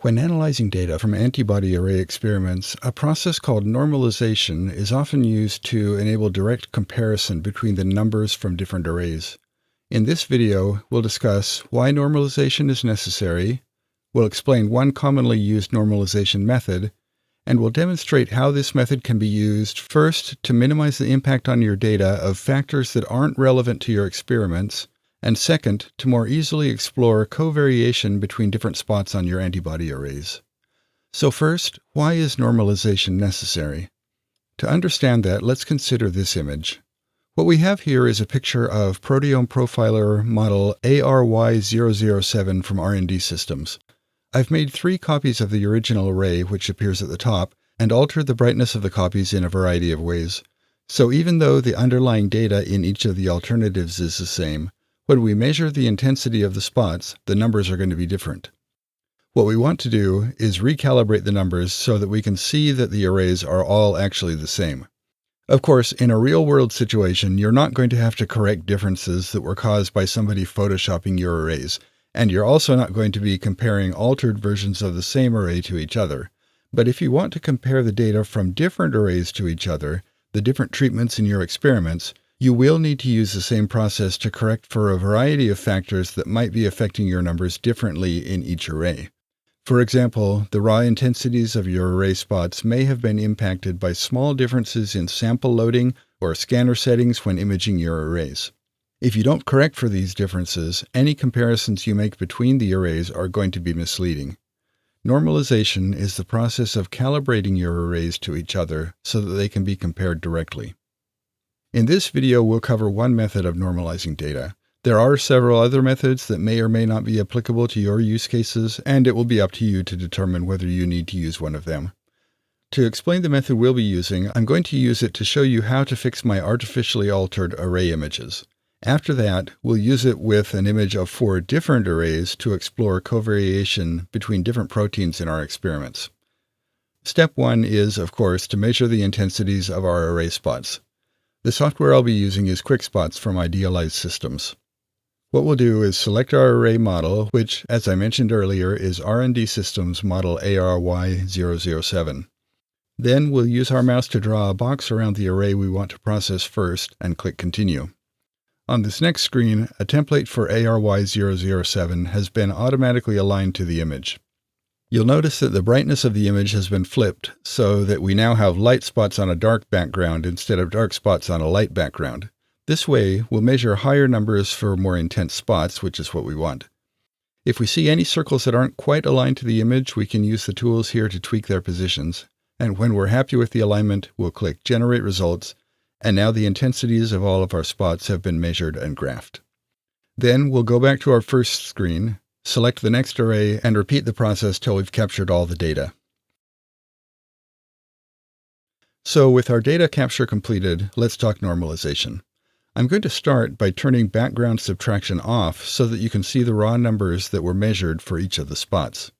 When analyzing data from antibody array experiments, a process called normalization is often used to enable direct comparison between the numbers from different arrays. In this video, we'll discuss why normalization is necessary, we'll explain one commonly used normalization method, and we'll demonstrate how this method can be used first to minimize the impact on your data of factors that aren't relevant to your experiments, and second, to more easily explore covariation between different spots on your antibody arrays. So first, why is normalization necessary? To understand that, let's consider this image. What we have here is a picture of proteome profiler model ARY007 from R&D Systems. I've made 3 copies of the original array, which appears at the top, and altered the brightness of the copies in a variety of ways. So even though the underlying data in each of the alternatives is the same, when we measure the intensity of the spots, the numbers are going to be different. What we want to do is recalibrate the numbers so that we can see that the arrays are all actually the same. Of course, in a real-world situation, you're not going to have to correct differences that were caused by somebody photoshopping your arrays, and you're also not going to be comparing altered versions of the same array to each other. But if you want to compare the data from different arrays to each other, the different treatments in your experiments, you will need to use the same process to correct for a variety of factors that might be affecting your numbers differently in each array. For example, the raw intensities of your array spots may have been impacted by small differences in sample loading or scanner settings when imaging your arrays. If you don't correct for these differences, any comparisons you make between the arrays are going to be misleading. Normalization is the process of calibrating your arrays to each other so that they can be compared directly. In this video, we'll cover one method of normalizing data. There are several other methods that may or may not be applicable to your use cases, and it will be up to you to determine whether you need to use one of them. To explain the method we'll be using, I'm going to use it to show you how to fix my artificially altered array images. After that, we'll use it with an image of 4 different arrays to explore covariation between different proteins in our experiments. Step 1 is, of course, to measure the intensities of our array spots. The software I'll be using is QuickSpots from Idealized Systems. What we'll do is select our array model, which, as I mentioned earlier, is R&D Systems model ARY007. Then we'll use our mouse to draw a box around the array we want to process first and click Continue. On this next screen, a template for ARY007 has been automatically aligned to the image. You'll notice that the brightness of the image has been flipped so that we now have light spots on a dark background instead of dark spots on a light background. This way, we'll measure higher numbers for more intense spots, which is what we want. If we see any circles that aren't quite aligned to the image, we can use the tools here to tweak their positions. And when we're happy with the alignment, we'll click Generate Results, and now the intensities of all of our spots have been measured and graphed. Then we'll go back to our first screen, select the next array, and repeat the process till we've captured all the data. So with our data capture completed, let's talk normalization. I'm going to start by turning background subtraction off so that you can see the raw numbers that were measured for each of the spots.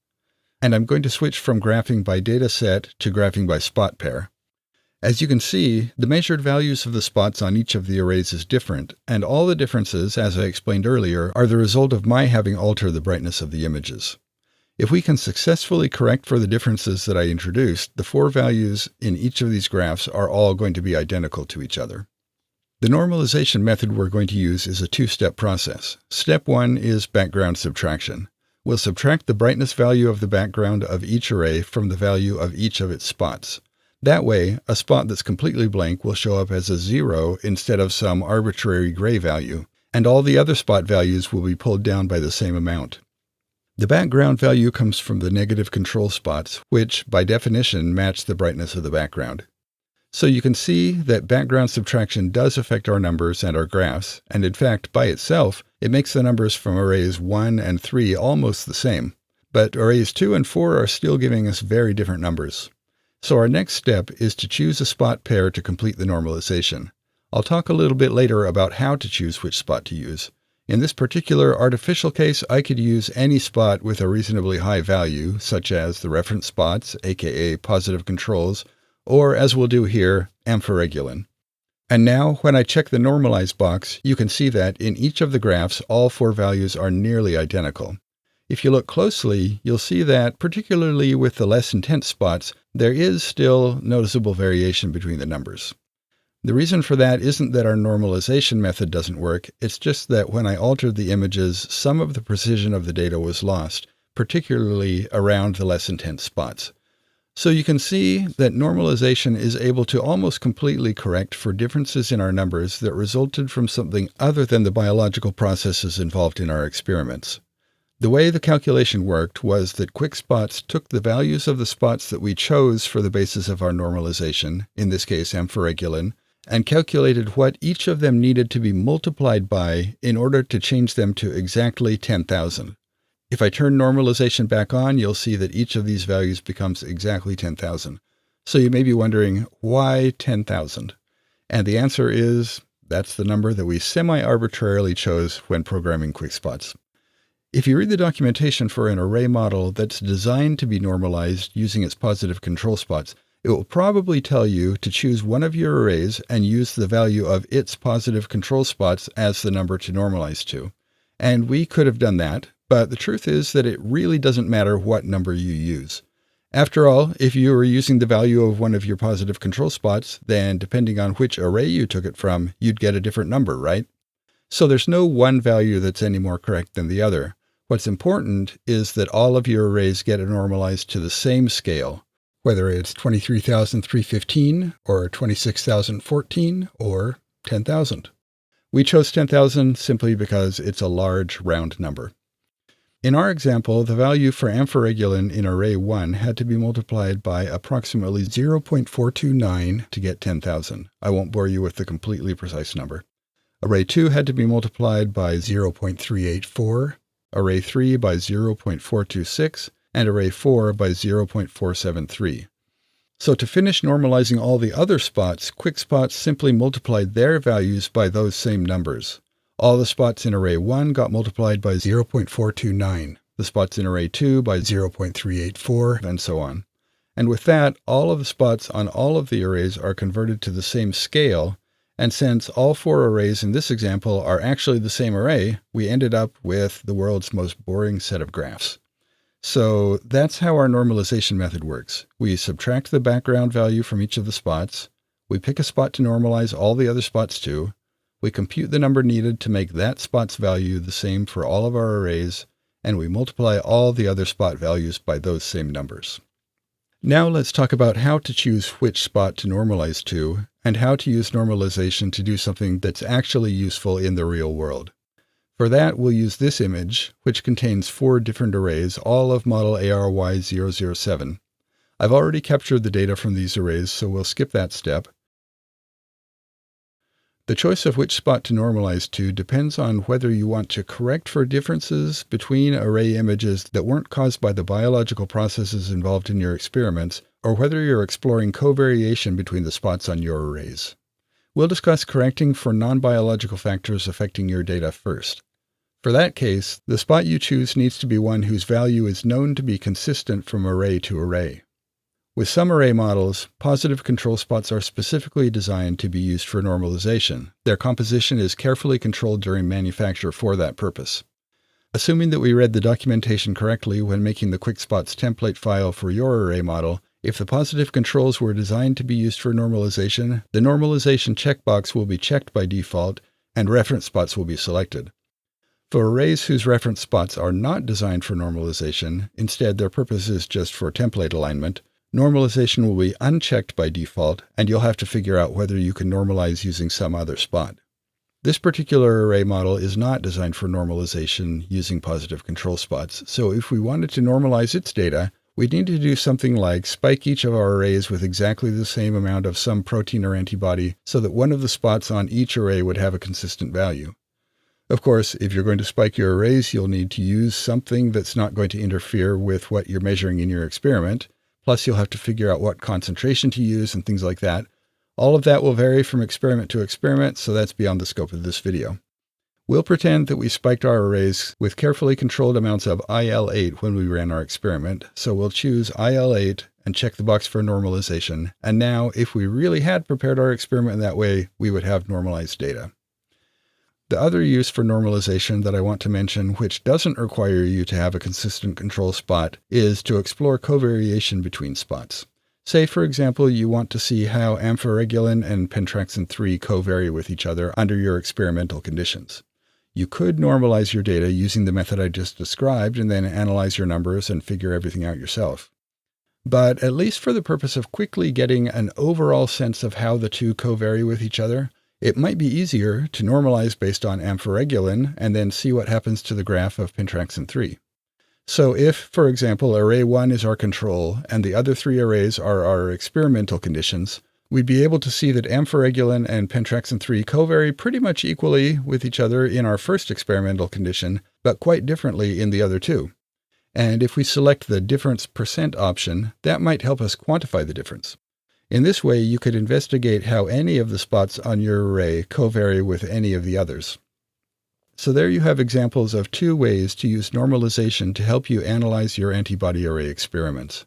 And I'm going to switch from graphing by data set to graphing by spot pair. As you can see, the measured values of the spots on each of the arrays is different, and all the differences, as I explained earlier, are the result of my having altered the brightness of the images. If we can successfully correct for the differences that I introduced, the 4 values in each of these graphs are all going to be identical to each other. The normalization method we're going to use is a 2-step process. Step 1 is background subtraction. We'll subtract the brightness value of the background of each array from the value of each of its spots. That way, a spot that's completely blank will show up as a 0 instead of some arbitrary gray value, and all the other spot values will be pulled down by the same amount. The background value comes from the negative control spots, which, by definition, match the brightness of the background. So you can see that background subtraction does affect our numbers and our graphs, and in fact, by itself, it makes the numbers from arrays 1 and 3 almost the same. But arrays 2 and 4 are still giving us very different numbers. So our next step is to choose a spot pair to complete the normalization. I'll talk a little bit later about how to choose which spot to use. In this particular artificial case, I could use any spot with a reasonably high value, such as the reference spots, aka positive controls, or as we'll do here, amphoregulin. And now, when I check the normalize box, you can see that in each of the graphs, all 4 values are nearly identical. If you look closely, you'll see that, particularly with the less intense spots, there is still noticeable variation between the numbers. The reason for that isn't that our normalization method doesn't work, it's just that when I altered the images, some of the precision of the data was lost, particularly around the less intense spots. So you can see that normalization is able to almost completely correct for differences in our numbers that resulted from something other than the biological processes involved in our experiments. The way the calculation worked was that QuickSpots took the values of the spots that we chose for the basis of our normalization, in this case amphiregulin, and calculated what each of them needed to be multiplied by in order to change them to exactly 10,000. If I turn normalization back on, you'll see that each of these values becomes exactly 10,000. So you may be wondering, why 10,000? And the answer is, that's the number that we semi-arbitrarily chose when programming QuickSpots. If you read the documentation for an array model that's designed to be normalized using its positive control spots, it will probably tell you to choose one of your arrays and use the value of its positive control spots as the number to normalize to. And we could have done that. But the truth is that it really doesn't matter what number you use. After all, if you were using the value of one of your positive control spots, then depending on which array you took it from, you'd get a different number, right? So there's no one value that's any more correct than the other. What's important is that all of your arrays get normalized to the same scale, whether it's 23,315 or 26,014 or 10,000. We chose 10,000 simply because it's a large round number. In our example, the value for amphiregulin in array 1 had to be multiplied by approximately 0.429 to get 10,000. I won't bore you with the completely precise number. Array 2 had to be multiplied by 0.384, array 3 by 0.426, and array 4 by 0.473. So to finish normalizing all the other spots, QuickSpots simply multiplied their values by those same numbers. All the spots in array 1 got multiplied by 0.429, the spots in array 2 by 0.384, and so on. And with that, all of the spots on all of the arrays are converted to the same scale, and since all 4 arrays in this example are actually the same array, we ended up with the world's most boring set of graphs. So that's how our normalization method works. We subtract the background value from each of the spots, we pick a spot to normalize all the other spots to, we compute the number needed to make that spot's value the same for all of our arrays, and we multiply all the other spot values by those same numbers. Now let's talk about how to choose which spot to normalize to, and how to use normalization to do something that's actually useful in the real world. For that, we'll use this image, which contains 4 different arrays, all of model ARY007. I've already captured the data from these arrays, so we'll skip that step. The choice of which spot to normalize to depends on whether you want to correct for differences between array images that weren't caused by the biological processes involved in your experiments, or whether you're exploring covariation between the spots on your arrays. We'll discuss correcting for non-biological factors affecting your data first. For that case, the spot you choose needs to be one whose value is known to be consistent from array to array. With some array models, positive control spots are specifically designed to be used for normalization. Their composition is carefully controlled during manufacture for that purpose. Assuming that we read the documentation correctly when making the QuickSpots template file for your array model, if the positive controls were designed to be used for normalization, the normalization checkbox will be checked by default, and reference spots will be selected. For arrays whose reference spots are not designed for normalization, instead their purpose is just for template alignment, normalization will be unchecked by default, and you'll have to figure out whether you can normalize using some other spot. This particular array model is not designed for normalization using positive control spots, so if we wanted to normalize its data, we'd need to do something like spike each of our arrays with exactly the same amount of some protein or antibody so that one of the spots on each array would have a consistent value. Of course, if you're going to spike your arrays, you'll need to use something that's not going to interfere with what you're measuring in your experiment. Plus, you'll have to figure out what concentration to use and things like that. All of that will vary from experiment to experiment, so that's beyond the scope of this video. We'll pretend that we spiked our arrays with carefully controlled amounts of IL-8 when we ran our experiment, so we'll choose IL-8 and check the box for normalization. And now, if we really had prepared our experiment in that way, we would have normalized data. The other use for normalization that I want to mention, which doesn't require you to have a consistent control spot, is to explore covariation between spots. Say, for example, you want to see how amphoregulin and pentraxin 3 covary with each other under your experimental conditions. You could normalize your data using the method I just described and then analyze your numbers and figure everything out yourself. But at least for the purpose of quickly getting an overall sense of how the two covary with each other, it might be easier to normalize based on amphoregulin and then see what happens to the graph of pentraxin 3. So if, for example, array 1 is our control and the other 3 arrays are our experimental conditions, we'd be able to see that amphoregulin and pentraxin 3 covary pretty much equally with each other in our first experimental condition, but quite differently in the other two. And if we select the difference % option, that might help us quantify the difference. In this way, you could investigate how any of the spots on your array covary with any of the others. So there you have examples of 2 ways to use normalization to help you analyze your antibody array experiments.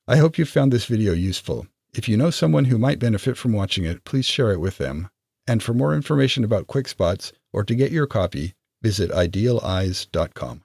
I hope you found this video useful. If you know someone who might benefit from watching it, please share it with them. And for more information about QuickSpots or to get your copy, visit idealeyes.com.